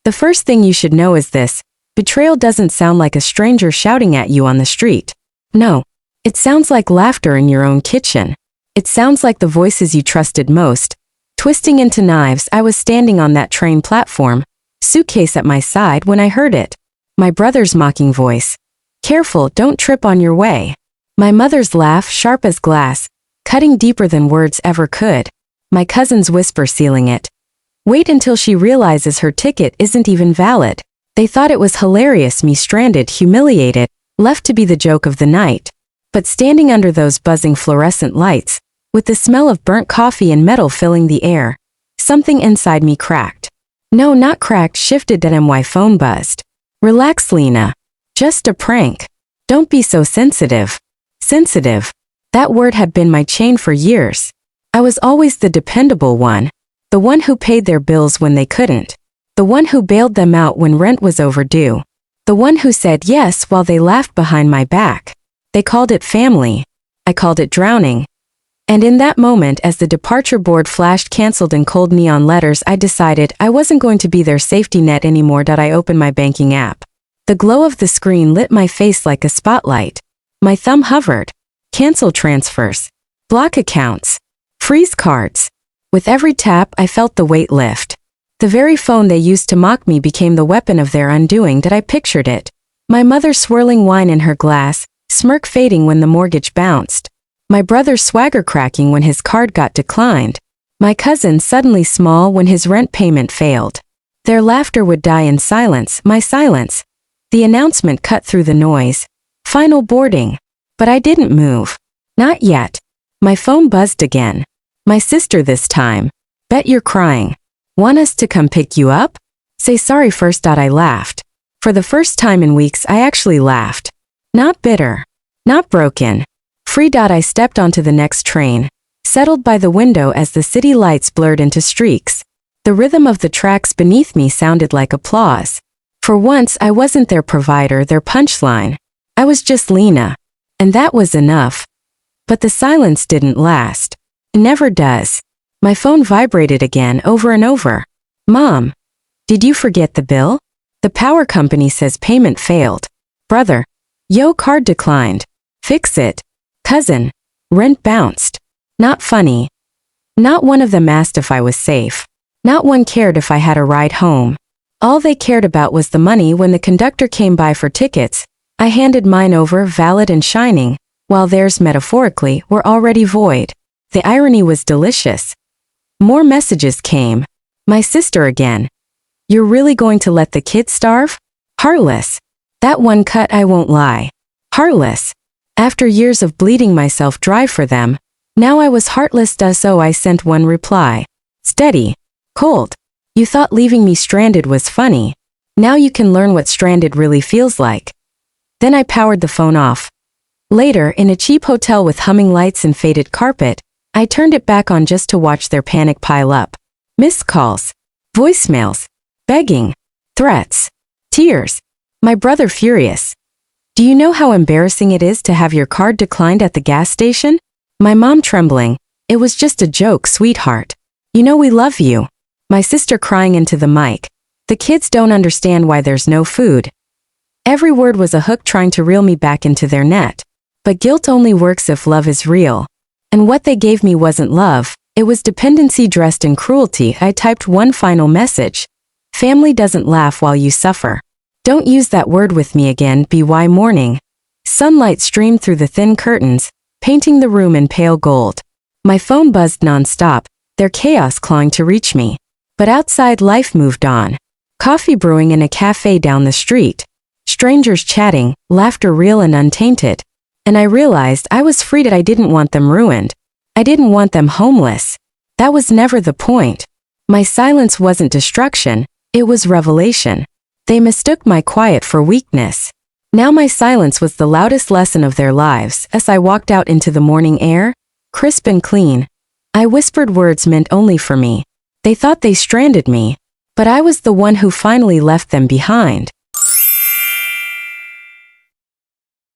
The first thing you should know is this: betrayal doesn't sound like a stranger shouting at you on the street. No. It sounds like laughter in your own kitchen. It sounds like the voices you trusted most, twisting into knives. I was standing on that train platform, suitcase at my side, when I heard it. My brother's mocking voice. "Careful, don't trip on your way." My mother's laugh, sharp as glass, cutting deeper than words ever could. My cousin's whisper sealing it. "Wait until she realizes her ticket isn't even valid." They thought it was hilarious, me stranded, humiliated, left to be the joke of the night. But standing under those buzzing fluorescent lights, with the smell of burnt coffee and metal filling the air, something inside me cracked. No, not cracked, shifted. That my phone buzzed. "Relax, Lena. Just a prank. Don't be so sensitive." Sensitive. That word had been my chain for years. I was always the dependable one. The one who paid their bills when they couldn't. The one who bailed them out when rent was overdue. The one who said yes while they laughed behind my back. They called it family. I called it drowning. And in that moment, as the departure board flashed canceled in cold neon letters, I decided I wasn't going to be their safety net anymore. I opened my banking app. The glow of the screen lit my face like a spotlight. My thumb hovered. Cancel transfers. Block accounts. Freeze cards. With every tap, I felt the weight lift. The very phone they used to mock me became the weapon of their undoing. That I pictured it. My mother swirling wine in her glass, smirk fading when the mortgage bounced. My brother swagger cracking when his card got declined. My cousin suddenly small when his rent payment failed. Their laughter would die in silence, my silence. The announcement cut through the noise. Final boarding. But I didn't move. Not yet. My phone buzzed again. My sister this time. "Bet you're crying. Want us to come pick you up? Say sorry first." I laughed. For the first time in weeks, I actually laughed. Not bitter. Not broken. Free. I stepped onto the next train, settled by the window as the city lights blurred into streaks. The rhythm of the tracks beneath me sounded like applause. For once, I wasn't their provider, their punchline. I was just Lena. And that was enough. But the silence didn't last. It never does. My phone vibrated again, over and over. "Mom, did you forget the bill? The power company says payment failed." "Brother, yo, card declined. Fix it." "Cousin, rent bounced." Not funny. Not one of them asked if I was safe. Not one cared if I had a ride home. All they cared about was the money. When the conductor came by for tickets, I handed mine over, valid and shining, while theirs, metaphorically, were already void. The irony was delicious. More messages came. My sister again. "You're really going to let the kids starve?" Heartless. That one cut, I won't lie. Heartless. After years of bleeding myself dry for them, now I was heartless. So I sent one reply. Steady. Cold. "You thought leaving me stranded was funny. Now you can learn what stranded really feels like." Then I powered the phone off. Later, in a cheap hotel with humming lights and faded carpet, I turned it back on just to watch their panic pile up. Missed calls. Voicemails. Begging. Threats. Tears. My brother furious. "Do you know how embarrassing it is to have your card declined at the gas station?" My mom trembling. "It was just a joke, sweetheart. You know we love you." My sister crying into the mic. "The kids don't understand why there's no food." Every word was a hook trying to reel me back into their net. But guilt only works if love is real. And what they gave me wasn't love, it was dependency dressed in cruelty. I typed one final message. "Family doesn't laugh while you suffer. Don't use that word with me again." BY morning. Sunlight streamed through the thin curtains, painting the room in pale gold. My phone buzzed nonstop, their chaos clawing to reach me. But outside, life moved on. Coffee brewing in a cafe down the street. Strangers chatting, laughter real and untainted. And I realized I was free. I didn't want them ruined. I didn't want them homeless. That was never the point. My silence wasn't destruction, it was revelation. They mistook my quiet for weakness. Now my silence was the loudest lesson of their lives. As I walked out into the morning air, crisp and clean, I whispered words meant only for me. They thought they stranded me, but I was the one who finally left them behind.